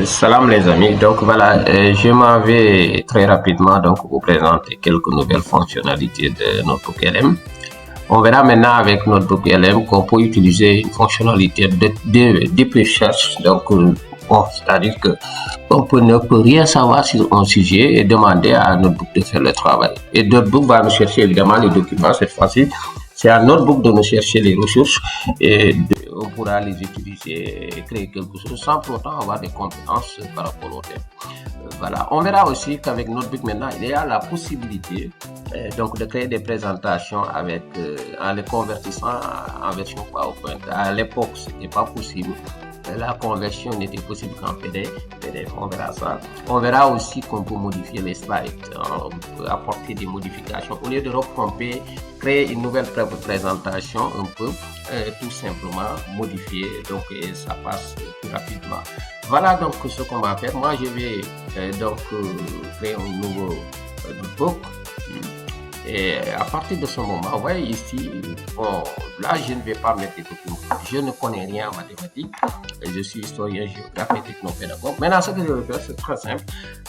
Salam les amis, donc voilà, je m'en vais très rapidement donc vous présenter quelques nouvelles fonctionnalités de Notebook LM. On verra maintenant avec Notebook LM qu'on peut utiliser une fonctionnalité de deep research. Donc, bon, c'est-à-dire que ne peut rien savoir sur un sujet et demander à Notebook de faire le travail. Et Notebook va nous chercher évidemment les documents cette fois-ci. C'est à Notebook de nous chercher les ressources et on pourra les utiliser et créer quelque chose sans pour autant avoir des compétences par rapport au thème. Voilà. On verra aussi qu'avec Notebook maintenant, il y a la possibilité donc de créer des présentations avec en les convertissant en version PowerPoint. À l'époque, ce n'était pas possible. La conversion n'était possible qu'en PDF. On verra ça. On verra aussi qu'on peut modifier les slides. On peut apporter des modifications. Au lieu de repomper, créer une nouvelle présentation, on peut tout simplement modifier. Donc, et ça passe plus rapidement. Voilà donc ce qu'on va faire. Moi, je vais donc créer un nouveau notebook. Et à partir de ce moment, vous voyez ici, bon, là, je ne vais pas mettre des documents. Je ne connais rien en mathématiques. Je suis historien, géographe et technopédagogue. Maintenant, ce que je vais faire, c'est très simple.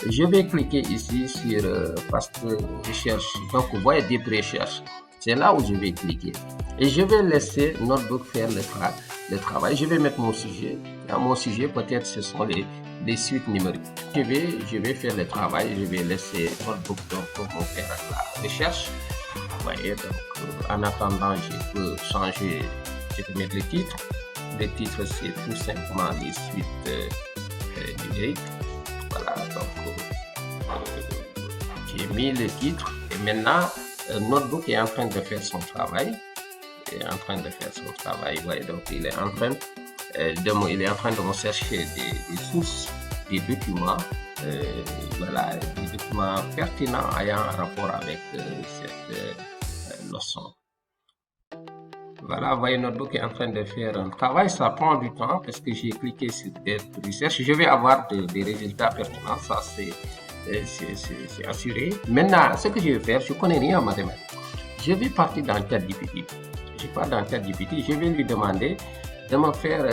Je vais cliquer ici sur parce que je cherche. Donc, vous voyez des recherches. C'est là où je vais cliquer. Et je vais laisser Notebook faire le travail. Je vais mettre mon sujet. Dans mon sujet, peut-être ce sont les suites numériques. Je vais faire le travail. Je vais laisser Notebook donc faire la recherche. Vous voyez, donc en attendant, je peux changer. Je peux mettre le titre. Le titre, c'est tout simplement les suites numériques. Voilà, donc j'ai mis le titre. Et maintenant, Notebook est en train de faire son travail. Il est en train de faire son travail. Ouais, donc il est en train de me chercher des sources, des documents, voilà, des documents pertinents ayant un rapport avec cette leçon. Voilà, vous voyez, Notebook est en train de faire un travail. Ça prend du temps parce que j'ai cliqué sur des recherches. Je vais avoir des résultats pertinents. Ça, c'est assuré. Maintenant, ce que je vais faire, je ne connais rien en mathématiques. Je vais partir dans ChatGPT. Je pars dans ChatGPT. Je vais lui demander de me faire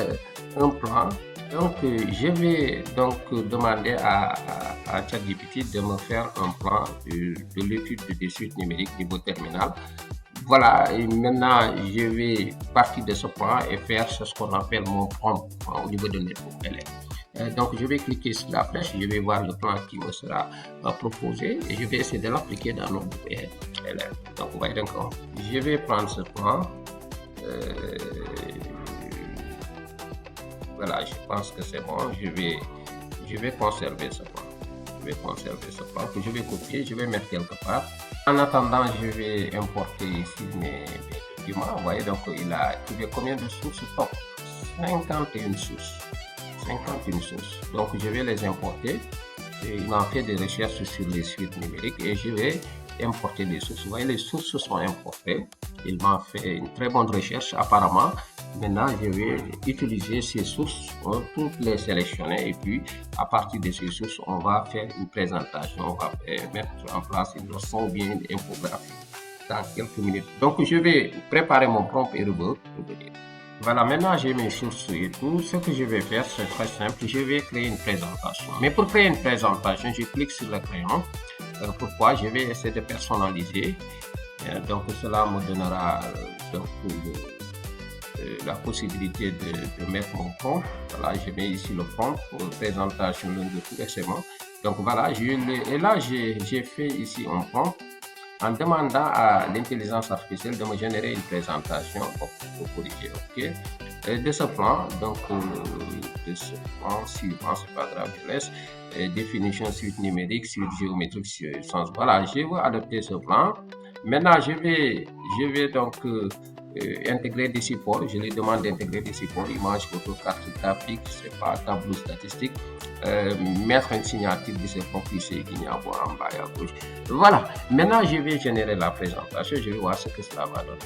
un plan. Donc, je vais donc demander à ChatGPT de me faire un plan de l'étude des suites numériques niveau terminal. Voilà, et maintenant, je vais partir de ce plan et faire ce qu'on appelle mon prompt au niveau de Notebook LM. Donc, je vais cliquer sur la flèche, je vais voir le plan qui me sera proposé et je vais essayer de l'appliquer dans Notebook LM. Donc, vous voyez, donc, je vais prendre ce plan. Voilà, je pense que c'est bon. Je vais conserver ce plan. Je vais conserver ce plan que je vais copier, je vais mettre quelque part. En attendant, je vais importer ici mes documents. Vous voyez, donc il a trouvé combien de sources? Top 51 sources. 51 sources. Donc je vais les importer. Il m'a fait des recherches sur les suites numériques et je vais importer des sources. Vous voyez, les sources sont importées. Il m'a fait une très bonne recherche apparemment. Maintenant, je vais utiliser ces sources, toutes les sélectionner et puis à partir de ces sources, on va faire une présentation, on va mettre en place une leçon ou bien une infographie dans quelques minutes. Donc, je vais préparer mon prompt et revenir. Voilà, maintenant j'ai mes sources et tout. Ce que je vais faire, c'est très simple. Je vais créer une présentation. Mais pour créer une présentation, je clique sur le crayon. Pourquoi? Je vais essayer de personnaliser. Donc, cela me donnera donc, la possibilité de mettre mon prompt. Voilà, je mets ici le prompt pour présentation de tout et c'est bon. Donc voilà, et là j'ai fait ici un prompt en demandant à l'intelligence artificielle de me générer une présentation pour corriger. Ok. Et de ce plan, donc de ce plan suivant, c'est pas grave, je laisse définition suite numérique, suite géométrique, sens. Voilà, je vais adopter ce plan. Maintenant, je vais donc intégrer des supports. Je lui demande d'intégrer des supports, images, photos, cartes graphiques, c'est pas tableau statistique, mettre une signature de ce complice qu'il y a en bas et à gauche. Voilà. Maintenant, je vais générer la présentation. Je vais voir ce que cela va donner.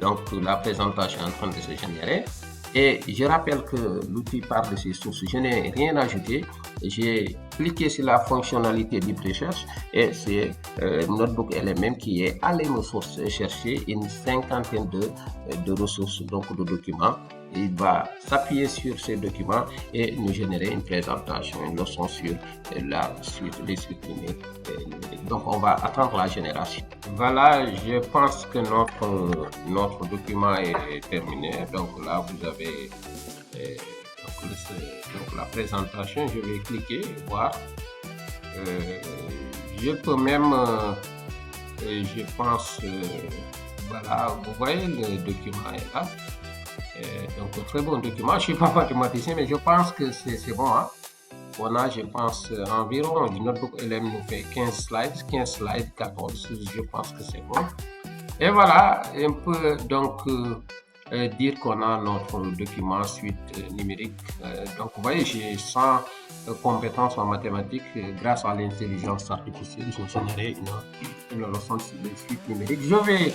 Donc, la présentation est en train de se générer. Et je rappelle que l'outil parle de ses sources. Je n'ai rien ajouté. J'ai cliqué sur la fonctionnalité Deep Research et c'est Notebook LM qui est allé me chercher une cinquantaine de ressources, donc de documents. il va s'appuyer sur ces documents et nous générer une présentation, une leçon sur les suites numériques. Donc, on va attendre la génération. Voilà, je pense que notre document est terminé. Donc là, vous avez donc la présentation. Je vais cliquer, voir. Je peux même, je pense, voilà, vous voyez, le document est là. Donc, très bon document. Je ne suis pas mathématicien, mais je pense que c'est bon. Hein? On a, je pense, environ, du notebook LM nous fait 15 slides, 14, je pense que c'est bon. Et voilà, un peu, donc, dire qu'on a notre document suite numérique. Donc, vous voyez, j'ai 100 compétences en mathématiques. Grâce à l'intelligence artificielle, j'ai généré une leçon de suite numérique. Je vais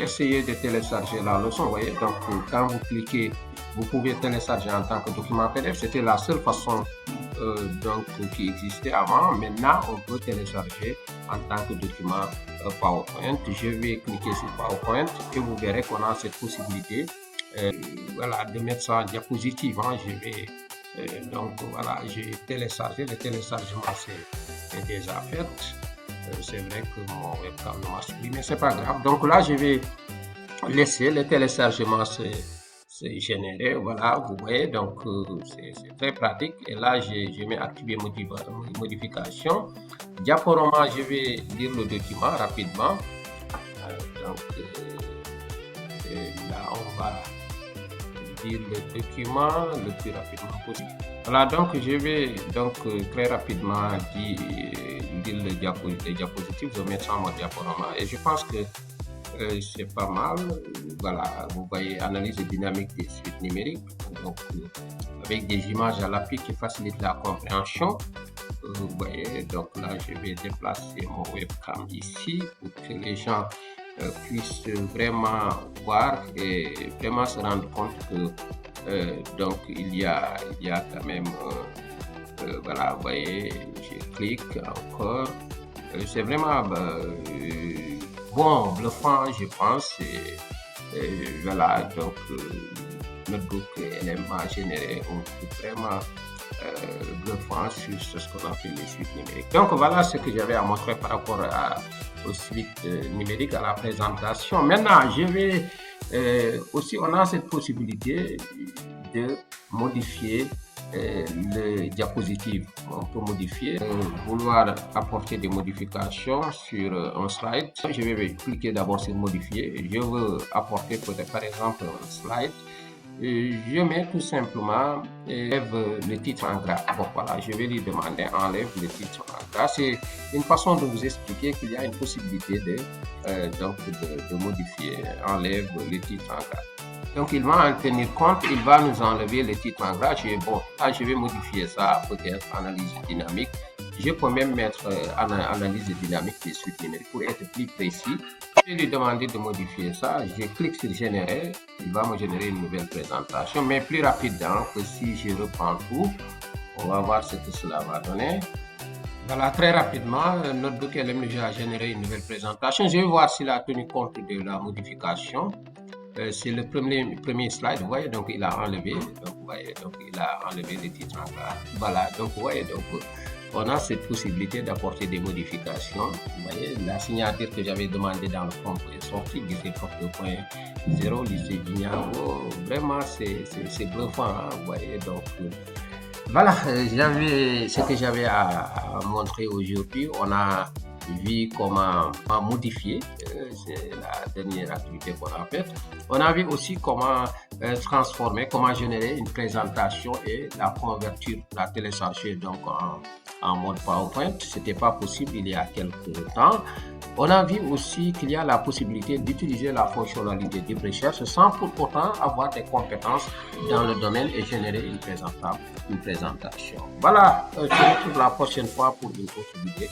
essayer de télécharger la leçon. Vous voyez, donc, quand vous cliquez, vous pouvez télécharger en tant que document PDF. C'était la seule façon qui existait avant. Maintenant, on peut télécharger en tant que document PowerPoint. Je vais cliquer sur PowerPoint et vous verrez qu'on a cette possibilité voilà, de mettre ça en diapositive. Hein. Je vais donc voilà, j'ai téléchargé. Le téléchargement c'est déjà fait. C'est vrai que mon webcam ne marche plus, mais c'est pas grave. Donc là, je vais laisser le téléchargement c'est généré. Voilà, vous voyez, donc c'est très pratique. Et là, je vais activer modification. Diaporama, je vais lire le document rapidement. Donc là, on va lire le document le plus rapidement possible. Voilà, donc je vais donc très rapidement lire les diapositives. Je vais mettre ça en mode diaporama et je pense que c'est pas mal. Voilà, vous voyez, analyse dynamique des suites numériques, donc avec des images à l'appui qui facilitent la compréhension. Vous voyez, donc là, je vais déplacer mon webcam ici pour que les gens puissent vraiment voir et vraiment se rendre compte que donc il y a quand même voilà, vous voyez, je clique encore. C'est vraiment bon, bluffant, je pense. Voilà, donc notebook LM a généré un truc vraiment bluffant sur ce qu'on appelle les suites numériques. Donc voilà ce que j'avais à montrer par rapport aux suites numériques, à la présentation. Maintenant, je vais aussi, on a cette possibilité de modifier les diapositives. On peut modifier, vouloir apporter des modifications sur un slide. Je vais cliquer d'abord sur modifier. Je veux apporter peut-être par exemple un slide. Je mets tout simplement enlève le titre en gras. Bon voilà, je vais lui demander enlève le titre en gras. C'est une façon de vous expliquer qu'il y a une possibilité de modifier, enlève le titre en gras. Donc il va en tenir compte, il va nous enlever le titre en gras. Bon, là je vais modifier ça, peut-être analyse dynamique. Je peux même mettre analyse dynamique des suites numériques pour être plus précis. Je vais lui demander de modifier ça. Je clique sur générer. Il va me générer une nouvelle présentation, mais plus rapidement que si je reprends tout. On va voir ce que cela va donner. Voilà, très rapidement, Notebook LM a généré une nouvelle présentation. Je vais voir s'il a tenu compte de la modification. C'est le premier slide, vous voyez, donc il a enlevé, donc vous voyez, donc il a enlevé les titres en gras. Voilà, donc vous voyez, donc on a cette possibilité d'apporter des modifications. Vous voyez, la signature que j'avais demandé dans le fond est sortie, lycée prof 2.0, lycée Vignavo. Vraiment, c'est bluffant, hein, vous voyez, donc voilà, ce que j'avais à montrer aujourd'hui. On a vu comment modifier, c'est la dernière activité qu'on a faite. On a vu aussi comment transformer, comment générer une présentation et la convertir, la télécharger donc en mode PowerPoint. C'était pas possible il y a quelques temps. On a vu aussi qu'il y a la possibilité d'utiliser la fonctionnalité de recherche sans pour autant avoir des compétences dans le domaine et générer une présentation. Voilà, je se retrouve la prochaine fois pour une autre vidéo.